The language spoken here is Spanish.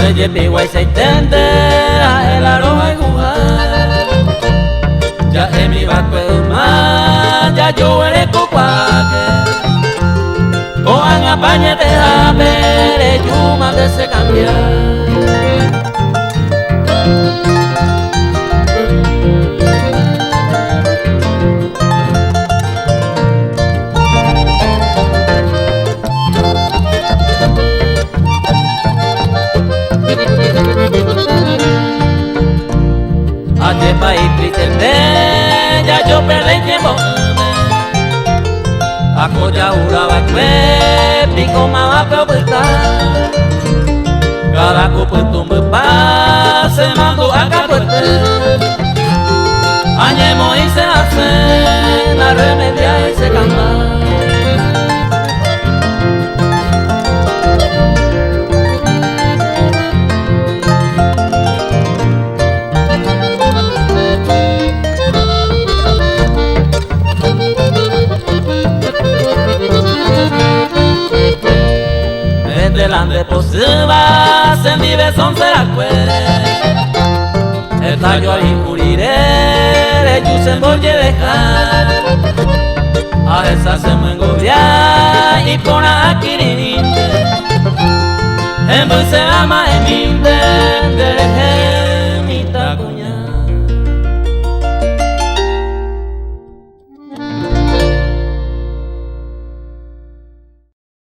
se pigua y se intente a el aroma y jugar. Ya en mi barco el mar, ya yo eres cucuaque. Cojan apañete a ver el yuma de se cambiar. Ayer país triste, ya yo perdí tiempo. Ako ya uraba que pico más a apretar. Cada cupo en tu se mandó a capuete. Añemo y se hace la remedia y se canta. Delante posiva se vive son se la cuere. El tallo ahí muriré, el yusen voy a dejar. A esa se me engobia y por aquí ni en vez se ama en mi